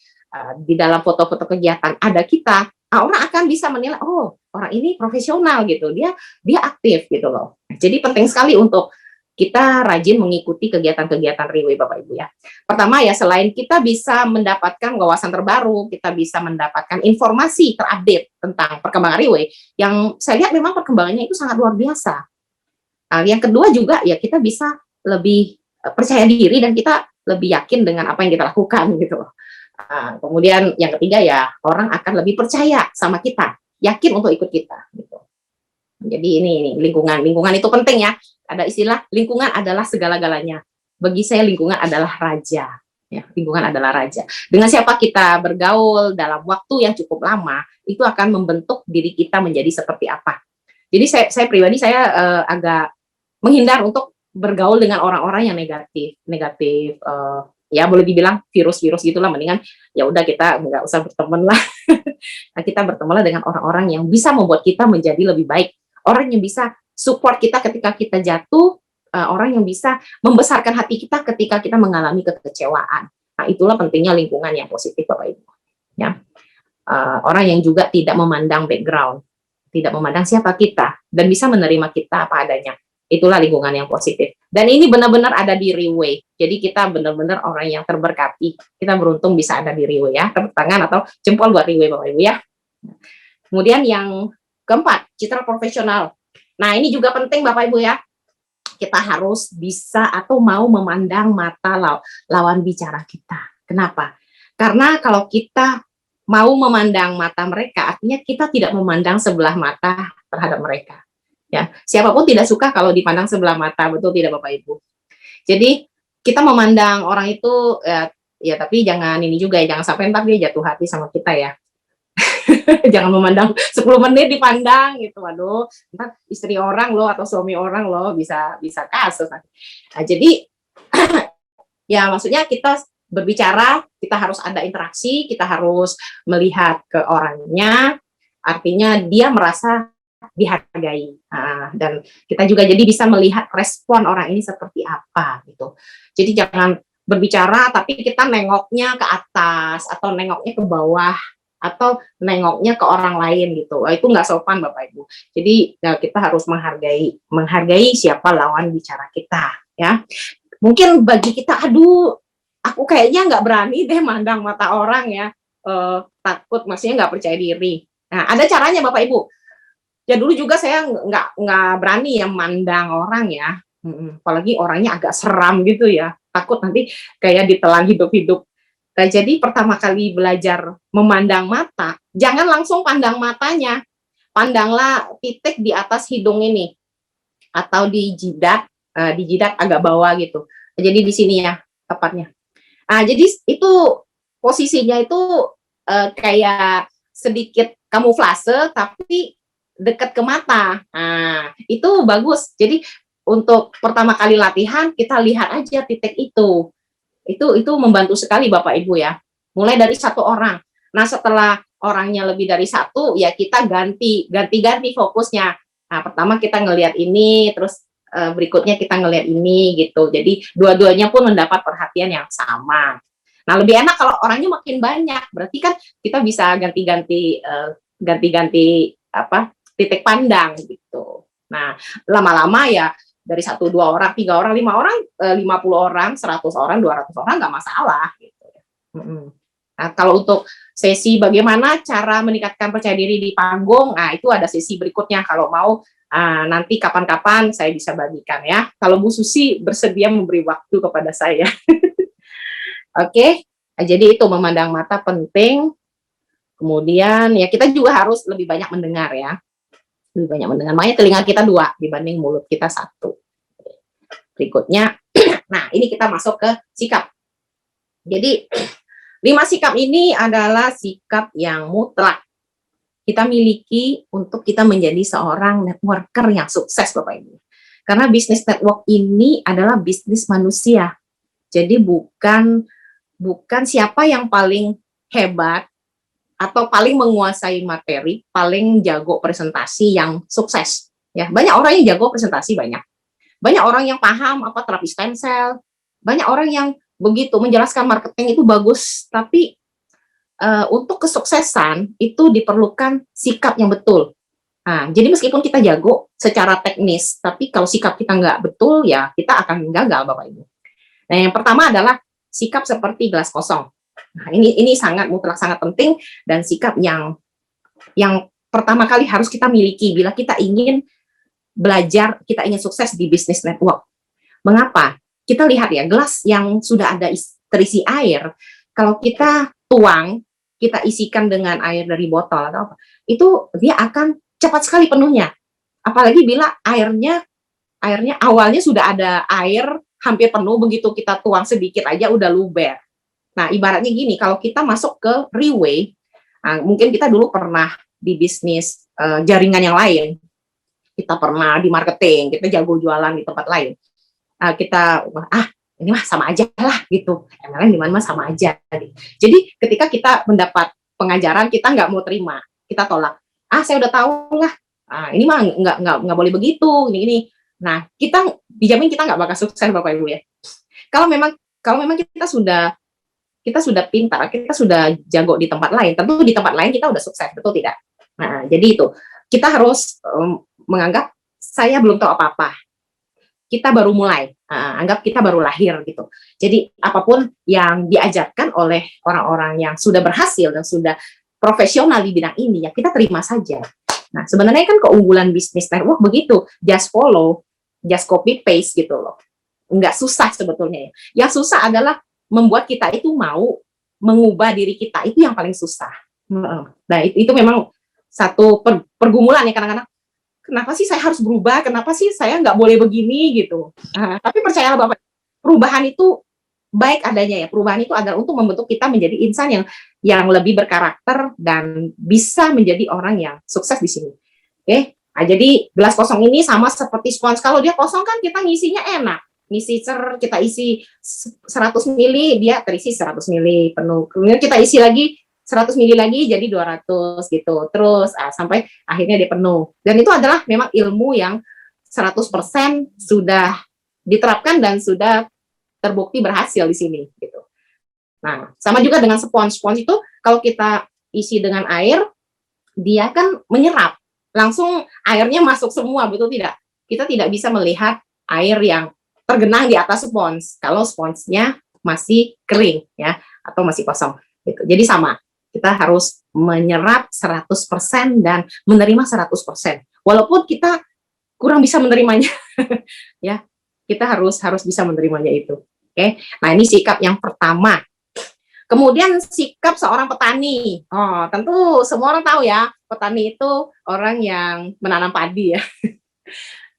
di dalam foto-foto kegiatan ada kita, orang akan bisa menilai, oh orang ini profesional gitu, dia aktif gitu loh. Jadi penting sekali untuk kita rajin mengikuti kegiatan-kegiatan Riwe, Bapak Ibu ya. Pertama ya, selain kita bisa mendapatkan wawasan terbaru, kita bisa mendapatkan informasi terupdate tentang perkembangan Riwe, yang saya lihat memang perkembangannya itu sangat luar biasa. Nah, yang kedua juga ya, kita bisa lebih percaya diri dan kita lebih yakin dengan apa yang kita lakukan gitu. Kemudian yang ketiga ya, orang akan lebih percaya sama kita, yakin untuk ikut kita gitu. Jadi ini lingkungan itu penting ya. Ada istilah lingkungan adalah segala-galanya. Bagi saya lingkungan adalah raja. Ya, lingkungan adalah raja. Dengan siapa kita bergaul dalam waktu yang cukup lama, itu akan membentuk diri kita menjadi seperti apa. Jadi saya pribadi agak menghindar untuk bergaul dengan orang-orang yang negatif, ya boleh dibilang virus-virus gitulah. Mendingan ya udah kita nggak usah berteman lah. Nah, kita bertemanlah dengan orang-orang yang bisa membuat kita menjadi lebih baik. Orang yang bisa support kita ketika kita jatuh, orang yang bisa membesarkan hati kita ketika kita mengalami kekecewaan. Nah, itulah pentingnya lingkungan yang positif, Bapak Ibu. Ya, orang yang juga tidak memandang background, tidak memandang siapa kita, dan bisa menerima kita apa adanya. Itulah lingkungan yang positif. Dan ini benar-benar ada di Riwe. Jadi kita benar-benar orang yang terberkati. Kita beruntung bisa ada di Riwe ya. Tepuk tangan atau jempol buat Riwe, Bapak Ibu ya. Kemudian yang keempat, citra profesional. Nah, ini juga penting Bapak Ibu ya. Kita harus bisa atau mau memandang mata lawan bicara kita. Kenapa? Karena kalau kita mau memandang mata mereka, artinya kita tidak memandang sebelah mata terhadap mereka. Ya, siapapun tidak suka kalau dipandang sebelah mata, betul tidak Bapak Ibu? Jadi kita memandang orang itu ya tapi jangan ini juga ya, jangan sampai ntar dia jatuh hati sama kita ya. Jangan memandang 10 menit dipandang gitu, waduh, ntar istri orang loh atau suami orang loh bisa kasus. Nah, jadi ya maksudnya kita berbicara, kita harus ada interaksi, kita harus melihat ke orangnya, artinya dia merasa dihargai. Dan kita juga jadi bisa melihat respon orang ini seperti apa gitu. Jadi jangan berbicara tapi kita nengoknya ke atas atau nengoknya ke bawah atau nengoknya ke orang lain gitu. Itu nggak sopan Bapak Ibu. Jadi kita harus menghargai siapa lawan bicara kita ya. Mungkin bagi kita, aduh, aku kayaknya nggak berani deh mandang mata orang ya, takut, maksudnya nggak percaya diri. Nah, ada caranya Bapak Ibu. Ya dulu juga saya nggak berani ya mandang orang ya, apalagi orangnya agak seram gitu ya, takut nanti kayak ditelan hidup-hidup. Nah, jadi pertama kali belajar memandang mata, jangan langsung pandang matanya, pandanglah titik di atas hidung ini atau di jidat agak bawah gitu. Jadi di sini ya tepatnya. Nah, jadi itu posisinya itu kayak sedikit kamuflase tapi dekat ke mata. Nah, itu bagus. Jadi untuk pertama kali latihan kita lihat aja titik itu. Itu membantu sekali Bapak Ibu ya. Mulai dari satu orang. Nah, setelah orangnya lebih dari satu, ya kita ganti fokusnya. Nah, pertama kita ngelihat ini, terus berikutnya kita ngelihat ini gitu. Jadi dua-duanya pun mendapat perhatian yang sama. Nah, lebih enak kalau orangnya makin banyak. Berarti kan kita bisa ganti-ganti apa titik pandang gitu. Nah, lama-lama ya dari 1, 2 orang, 3 orang, 5 orang, 50 orang, 100 orang, 200 orang nggak masalah gitu. Nah, kalau untuk sesi bagaimana cara meningkatkan percaya diri di panggung, nah itu ada sesi berikutnya kalau mau. Nanti kapan-kapan saya bisa bagikan ya. Kalau Bu Susi bersedia memberi waktu kepada saya. Oke, jadi itu memandang mata penting. Kemudian ya kita juga harus lebih banyak mendengar ya. Lebih banyak mendengar. Makanya telinga kita 2 dibanding mulut kita 1. Berikutnya, nah ini kita masuk ke sikap. Jadi 5 sikap ini adalah sikap yang mutlak kita miliki untuk kita menjadi seorang networker yang sukses Bapak Ibu. Karena bisnis network ini adalah bisnis manusia. Jadi bukan siapa yang paling hebat atau paling menguasai materi, paling jago presentasi yang sukses. Ya, banyak orang yang jago presentasi banyak. Banyak orang yang paham apa terapi stem cell. Banyak orang yang begitu menjelaskan marketing itu bagus, tapi untuk kesuksesan itu diperlukan sikap yang betul. Nah, jadi meskipun kita jago secara teknis, tapi kalau sikap kita nggak betul, ya kita akan gagal, Bapak Ibu. Nah, yang pertama adalah sikap seperti gelas kosong. Nah, ini sangat mutlak, sangat penting, dan sikap yang pertama kali harus kita miliki bila kita ingin belajar, kita ingin sukses di bisnis network. Mengapa? Kita lihat ya, gelas yang sudah ada terisi air, kalau kita tuang, kita isikan dengan air dari botol atau apa, itu dia akan cepat sekali penuhnya. Apalagi bila airnya awalnya sudah ada air hampir penuh, begitu kita tuang sedikit aja udah luber. Nah, ibaratnya gini, kalau kita masuk ke Riway, mungkin kita dulu pernah di bisnis jaringan yang lain, kita pernah di marketing, kita jago jualan di tempat lain. Kita ini mah sama aja lah gitu, MLM di mana mah sama aja. Jadi ketika kita mendapat pengajaran, kita nggak mau terima, kita tolak. Saya udah tahu lah, ini mah nggak boleh begitu, ini. Nah, kita dijamin kita nggak bakal sukses Bapak Ibu ya. Kalau memang kita sudah pintar, kita sudah jago di tempat lain, tentu di tempat lain kita udah sukses, betul tidak? Nah, jadi itu kita harus menganggap saya belum tahu apa-apa. Kita baru mulai, anggap kita baru lahir gitu. Jadi apapun yang diajarkan oleh orang-orang yang sudah berhasil dan sudah profesional di bidang ini, ya kita terima saja. Nah, sebenarnya kan keunggulan bisnis network begitu, just follow, just copy paste gitu loh. Enggak susah sebetulnya ya. Yang susah adalah membuat kita itu mau mengubah diri kita, itu yang paling susah. Nah, itu memang satu pergumulan ya kadang-kadang. Kenapa sih saya harus berubah? Kenapa sih saya nggak boleh begini gitu? Tapi percayalah Bapak, perubahan itu baik adanya ya. Perubahan itu adalah untuk membentuk kita menjadi insan yang lebih berkarakter dan bisa menjadi orang yang sukses di sini. Oke? Nah, jadi gelas kosong ini sama seperti spons. Kalau dia kosong kan kita ngisinya enak. Kita isi 100 mili, dia terisi 100 mili penuh. Kemudian kita isi lagi 100 mili lagi jadi 200 gitu. Terus sampai akhirnya dia penuh. Dan itu adalah memang ilmu yang 100% sudah diterapkan dan sudah terbukti berhasil di sini gitu. Nah, sama juga dengan spons. Spons itu kalau kita isi dengan air, dia kan menyerap. Langsung airnya masuk semua, betul tidak? Kita tidak bisa melihat air yang tergenang di atas spons kalau sponsnya masih kering ya atau masih kosong gitu. Jadi sama, kita harus menyerap 100% dan menerima 100%. Walaupun kita kurang bisa menerimanya ya, kita harus bisa menerimanya itu. Oke. Nah, ini sikap yang pertama. Kemudian sikap seorang petani. Tentu semua orang tahu ya, petani itu orang yang menanam padi ya.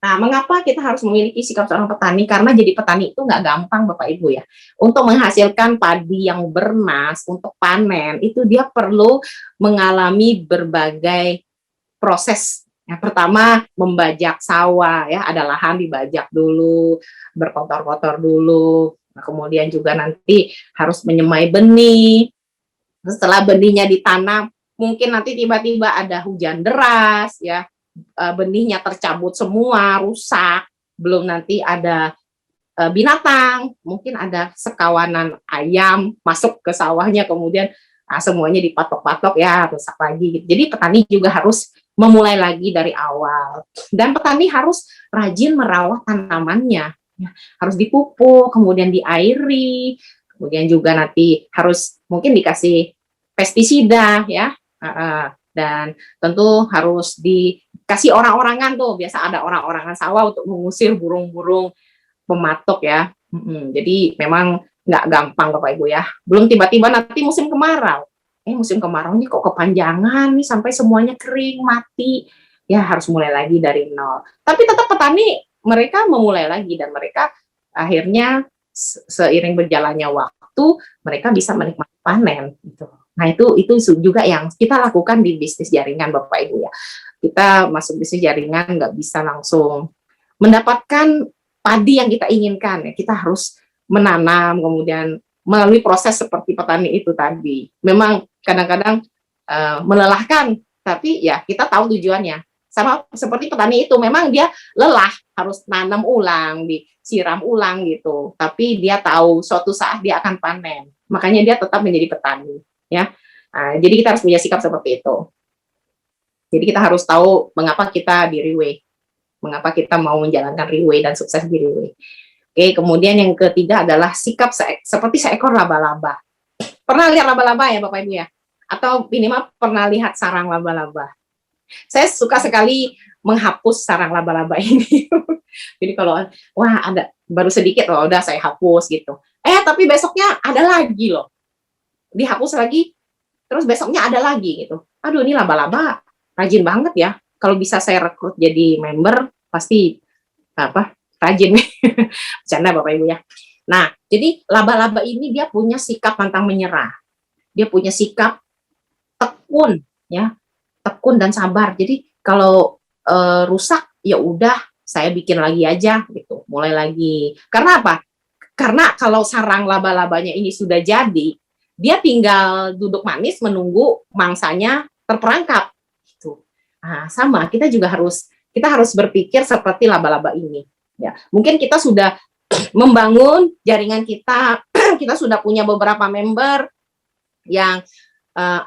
Nah, mengapa kita harus memiliki sikap seorang petani? Karena jadi petani itu nggak gampang, Bapak Ibu ya. Untuk menghasilkan padi yang bernas, untuk panen, itu dia perlu mengalami berbagai proses. Yang pertama, membajak sawah, ya, ada lahan dibajak dulu, berkotor-kotor dulu. Nah, kemudian juga nanti harus menyemai benih. Setelah benihnya ditanam, mungkin nanti tiba-tiba ada hujan deras, ya. Benihnya tercabut semua, rusak. belum nanti ada binatang, mungkin ada sekawanan ayam masuk ke sawahnya, kemudian semuanya dipatok-patok ya, rusak lagi gitu. Jadi petani juga harus memulai lagi dari awal. Dan petani harus rajin merawat tanamannya. Ya, harus dipupuk, kemudian diairi, kemudian juga nanti harus mungkin dikasih pestisida ya. Dan tentu harus dikasih orang-orangan tuh, biasa ada orang-orangan sawah untuk mengusir burung-burung pematok ya. Jadi memang nggak gampang Bapak Ibu ya. Belum tiba-tiba nanti musim kemarau. Musim kemarau ini kok kepanjangan nih sampai semuanya kering, mati. Ya harus mulai lagi dari nol. Tapi tetap petani mereka memulai lagi dan mereka akhirnya seiring berjalannya waktu mereka bisa menikmati panen gitu. Nah, itu juga yang kita lakukan di bisnis jaringan Bapak Ibu ya. Kita masuk bisnis jaringan nggak bisa langsung mendapatkan padi yang kita inginkan ya. Kita harus menanam, kemudian melalui proses seperti petani itu tadi. Memang kadang-kadang melelahkan, tapi ya kita tahu tujuannya. Sama seperti petani itu, memang dia lelah, harus nanam ulang, disiram ulang gitu. Tapi dia tahu suatu saat dia akan panen. Makanya dia tetap menjadi petani ya. Jadi kita harus punya sikap seperti itu. Jadi kita harus tahu mengapa kita di Riway, mengapa kita mau menjalankan Riway dan sukses di Riway. Oke, kemudian yang ketiga adalah sikap seperti seekor laba-laba. Pernah lihat laba-laba ya Bapak Ibu ya? Atau minimal pernah lihat sarang laba-laba. Saya suka sekali menghapus sarang laba-laba ini. Jadi kalau wah ada baru sedikit loh, udah saya hapus gitu. Tapi besoknya ada lagi loh. Dihapus lagi, terus besoknya ada lagi gitu. Aduh, ini laba-laba rajin banget ya. Kalau bisa saya rekrut jadi member, pasti rajin nih. Bercanda Bapak Ibu ya. Nah, jadi laba-laba ini dia punya sikap pantang menyerah. Dia punya sikap tekun ya, tekun dan sabar. Jadi kalau rusak ya udah saya bikin lagi aja gitu, mulai lagi. Karena apa? Karena kalau sarang laba-labanya ini sudah jadi, dia tinggal duduk manis menunggu mangsanya terperangkap. Gitu. Nah, sama kita juga harus berpikir seperti laba-laba ini. Ya, mungkin kita sudah membangun jaringan kita, kita sudah punya beberapa member yang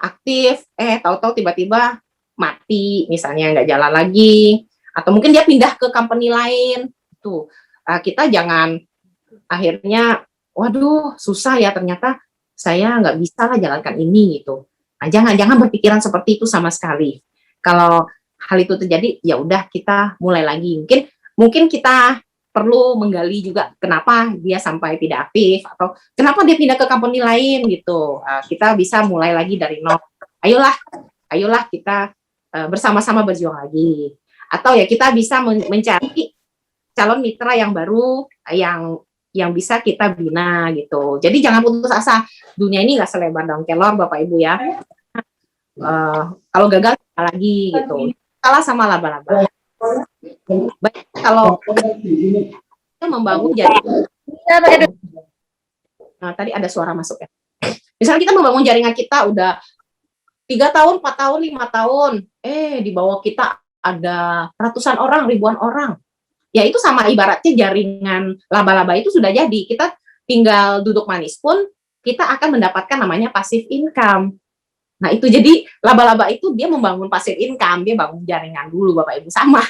aktif, tahu-tahu tiba-tiba mati, misalnya nggak jalan lagi, atau mungkin dia pindah ke company lain. Tuh, kita jangan akhirnya, waduh susah ya ternyata saya nggak bisa lah jalankan ini gitu. Nah, jangan berpikiran seperti itu sama sekali. Kalau hal itu terjadi, ya udah kita mulai lagi. Mungkin kita perlu menggali juga kenapa dia sampai tidak aktif atau kenapa dia pindah ke company lain gitu. Kita bisa mulai lagi dari nol. Ayolah kita bersama-sama berjuang lagi. Atau ya kita bisa mencari calon mitra yang baru yang bisa kita bina gitu. Jadi jangan putus asa. Dunia ini nggak selebar daun kelor Bapak Ibu ya. Kalau gagal lagi gitu. Kalah sama laba-laba. Baik, kalau kita membangun jaringan, tadi ada suara masuk ya. Misalnya kita membangun jaringan kita udah 3 tahun, 4 tahun, 5 tahun, di bawah kita ada ratusan orang, ribuan orang. Ya itu sama ibaratnya jaringan laba-laba itu sudah jadi. Kita tinggal duduk manis pun kita akan mendapatkan namanya passive income. Nah itu jadi laba-laba itu dia membangun passive income, dia bangun jaringan dulu Bapak Ibu, sama.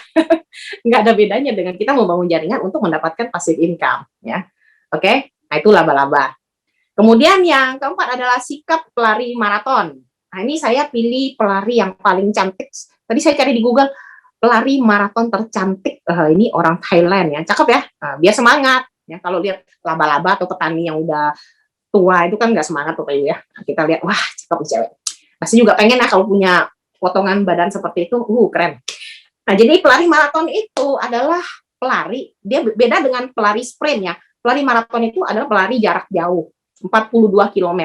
Nggak ada bedanya dengan kita membangun jaringan untuk mendapatkan passive income ya. Oke, nah itu laba-laba. Kemudian yang keempat adalah sikap pelari maraton. Nah ini saya pilih pelari yang paling cantik. Tadi saya cari di Google pelari maraton tercantik, ini orang Thailand ya, cakep ya. Biar semangat ya, kalau lihat laba-laba atau petani yang udah tua itu kan nggak semangat Bapak Ibu ya. Kita lihat wah cakep cewek. Pasti juga pengen ya kalau punya potongan badan seperti itu, keren. Nah, jadi pelari maraton itu adalah pelari, dia beda dengan pelari sprint ya. Pelari maraton itu adalah pelari jarak jauh, 42 km.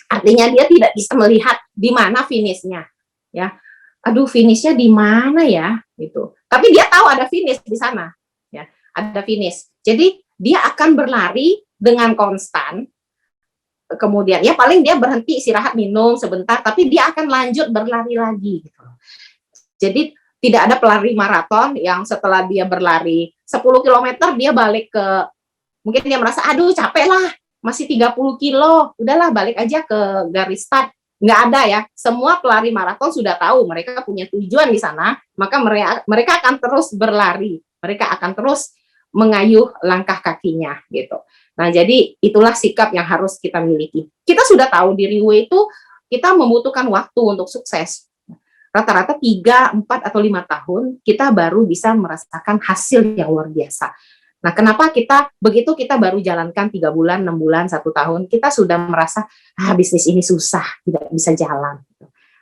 Artinya dia tidak bisa melihat di mana finishnya, ya. Aduh, finishnya di mana ya, gitu. Tapi dia tahu ada finish di sana, ya. Ada finish. Jadi dia akan berlari dengan konstan. Kemudian ya paling dia berhenti istirahat minum sebentar, tapi dia akan lanjut berlari lagi gitu. Jadi Tidak ada pelari maraton yang setelah dia berlari 10 kilometer dia balik ke, mungkin dia merasa aduh capek lah, masih 30 kilo, udahlah balik aja ke garis start. Nggak ada ya, semua pelari maraton sudah tahu mereka punya tujuan di sana, maka mereka akan terus berlari, mereka akan terus mengayuh langkah kakinya gitu. Nah, jadi itulah sikap yang harus kita miliki. Kita sudah tahu di Riway itu kita membutuhkan waktu untuk sukses. Rata-rata 3, 4, atau 5 tahun kita baru bisa merasakan hasil yang luar biasa. Nah, kenapa begitu kita baru jalankan 3 bulan, 6 bulan, 1 tahun, kita sudah merasa, bisnis ini susah, tidak bisa jalan.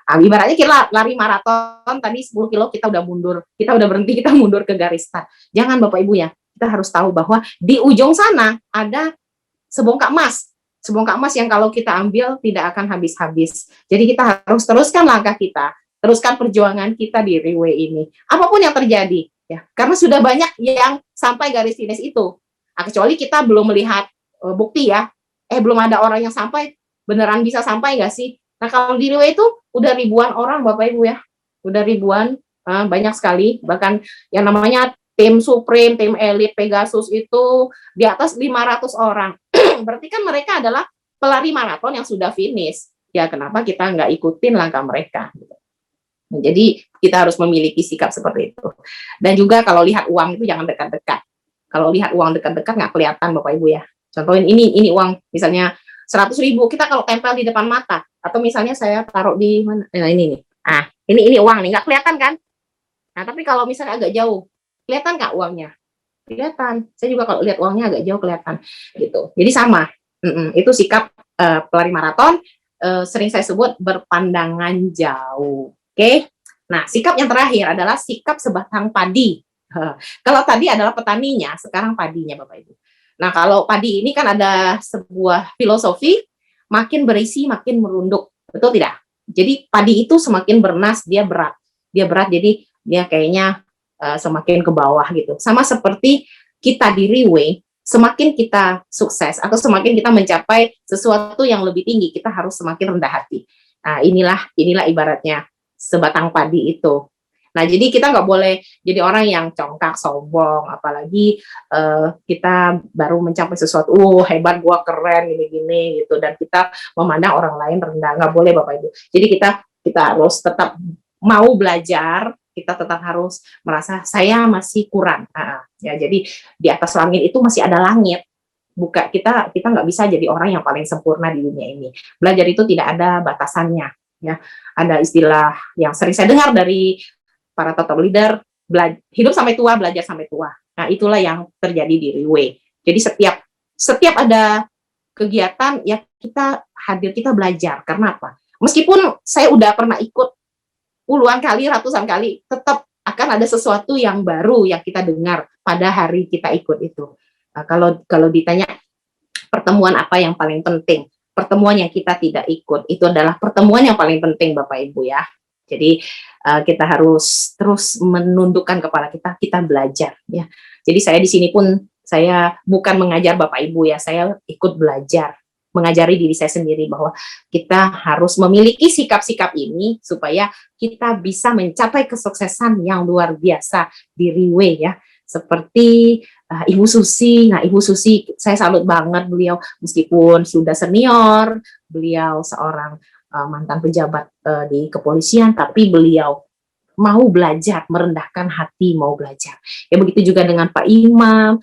Ibaratnya kita lari maraton, tadi 10 kilo kita udah mundur, kita udah berhenti, kita mundur ke garis start. Jangan Bapak Ibu ya, kita harus tahu bahwa di ujung sana ada sebongkah emas. Sebongkah emas yang kalau kita ambil tidak akan habis-habis. Jadi kita harus teruskan langkah kita, teruskan perjuangan kita di Riway ini. Apapun yang terjadi, ya, karena sudah banyak yang sampai garis finish itu. Kecuali kita belum melihat bukti ya, belum ada orang yang sampai, beneran bisa sampai nggak sih? Nah, kalau di Riway itu udah ribuan orang Bapak Ibu ya, udah ribuan, banyak sekali, bahkan yang namanya tim Supreme, tim Elite, Pegasus itu di atas 500 orang. Berarti kan mereka adalah pelari maraton yang sudah finish. Ya, kenapa kita nggak ikutin langkah mereka? Nah, jadi kita harus memiliki sikap seperti itu. Dan juga kalau lihat uang itu jangan dekat-dekat. Kalau lihat uang dekat-dekat nggak kelihatan Bapak Ibu ya. Contohin ini uang misalnya 100.000, kita kalau tempel di depan mata, atau misalnya saya taruh di mana? Nah, ini nih. Ini uang nih, nggak kelihatan kan? Nah, tapi kalau misalnya agak jauh, kelihatan nggak uangnya? Kelihatan. Saya juga kalau lihat uangnya agak jauh kelihatan gitu. Jadi sama. Itu sikap pelari maraton, sering saya sebut berpandangan jauh. Oke. Nah, sikap yang terakhir adalah sikap sebatang padi. Kalau tadi adalah petaninya, sekarang padinya Bapak Ibu. Nah, kalau padi ini kan ada sebuah filosofi, makin berisi makin merunduk. Betul tidak? Jadi padi itu semakin bernas, dia berat. Dia berat, jadi dia kayaknya semakin ke bawah gitu. Sama seperti kita di Riway, semakin kita sukses atau semakin kita mencapai sesuatu yang lebih tinggi, kita harus semakin rendah hati. Nah, inilah ibaratnya sebatang padi itu. Nah, jadi kita nggak boleh jadi orang yang congkak, sombong, apalagi kita baru mencapai sesuatu, hebat, gua keren, gini-gini gitu, dan kita memandang orang lain rendah. Nggak boleh Bapak Ibu. Jadi kita harus tetap mau belajar, kita tetap harus merasa saya masih kurang. Ya, jadi di atas langit itu masih ada langit. Kita nggak bisa jadi orang yang paling sempurna di dunia ini. Belajar itu tidak ada batasannya. Ya, ada istilah yang sering saya dengar dari para top leader, hidup sampai tua, belajar sampai tua. Nah, itulah yang terjadi di Riway. Jadi setiap ada kegiatan, ya kita hadir, kita belajar. Karena apa? Meskipun saya udah pernah ikut puluhan kali, ratusan kali, tetap akan ada sesuatu yang baru yang kita dengar pada hari kita ikut itu. Nah, kalau ditanya pertemuan apa yang paling penting, pertemuan yang kita tidak ikut, itu adalah pertemuan yang paling penting Bapak Ibu ya. Jadi kita harus terus menundukkan kepala kita belajar ya. Jadi saya di sini pun saya bukan mengajar Bapak Ibu ya, saya ikut belajar, mengajari diri saya sendiri bahwa kita harus memiliki sikap-sikap ini supaya kita bisa mencapai kesuksesan yang luar biasa di Riway ya. Seperti Ibu Susi. Nah, Ibu Susi saya salut banget, beliau meskipun sudah senior, beliau seorang mantan pejabat di kepolisian, tapi beliau mau belajar, merendahkan hati, mau belajar. Ya, begitu juga dengan Pak Imam,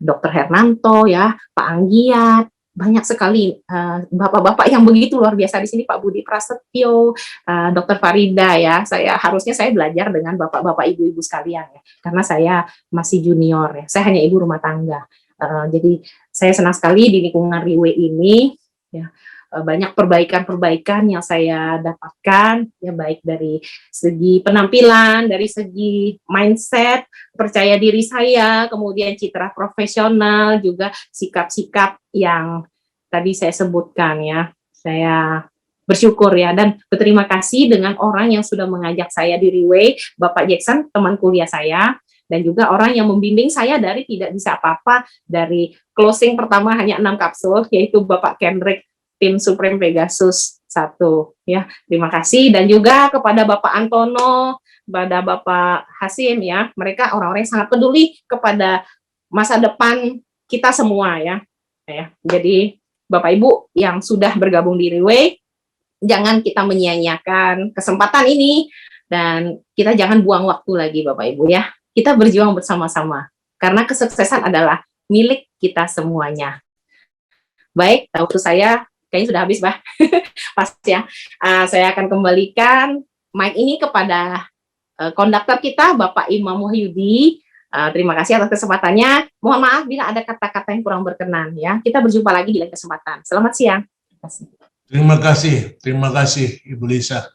Dr. Hernanto ya, Pak Anggiat, banyak sekali bapak-bapak yang begitu luar biasa di sini, Pak Budi Prasetyo, Dr. Farida ya. Harusnya saya belajar dengan bapak-bapak, ibu-ibu sekalian ya, karena saya masih junior ya. Saya hanya ibu rumah tangga. Jadi saya senang sekali di lingkungan Riway ini ya. Banyak perbaikan-perbaikan yang saya dapatkan ya, baik dari segi penampilan, dari segi mindset, percaya diri saya, kemudian citra profesional, juga sikap-sikap yang tadi saya sebutkan ya. Saya bersyukur ya dan berterima kasih dengan orang yang sudah mengajak saya di Riway, Bapak Jackson, teman kuliah saya, dan juga orang yang membimbing saya dari tidak bisa apa-apa, dari closing pertama hanya 6 kapsul, yaitu Bapak Kendrick, tim Supreme Pegasus satu ya. Terima kasih, dan juga kepada Bapak Antono, kepada Bapak Hasim ya, mereka orang-orang yang sangat peduli kepada masa depan kita semua ya. Jadi Bapak Ibu yang sudah bergabung di Riway, jangan kita menyia-nyiakan kesempatan ini, dan kita jangan buang waktu lagi Bapak Ibu ya. Kita berjuang bersama-sama karena kesuksesan adalah milik kita semuanya. Baik, waktu saya kayaknya sudah habis, Bah. Pas ya. Saya akan kembalikan mic ini kepada konduktor kita, Bapak Imam Wahyudi. Terima kasih atas kesempatannya. Mohon maaf bila ada kata-kata yang kurang berkenan ya. Kita berjumpa lagi di lain kesempatan. Selamat siang. Terima kasih Ibu Lisa.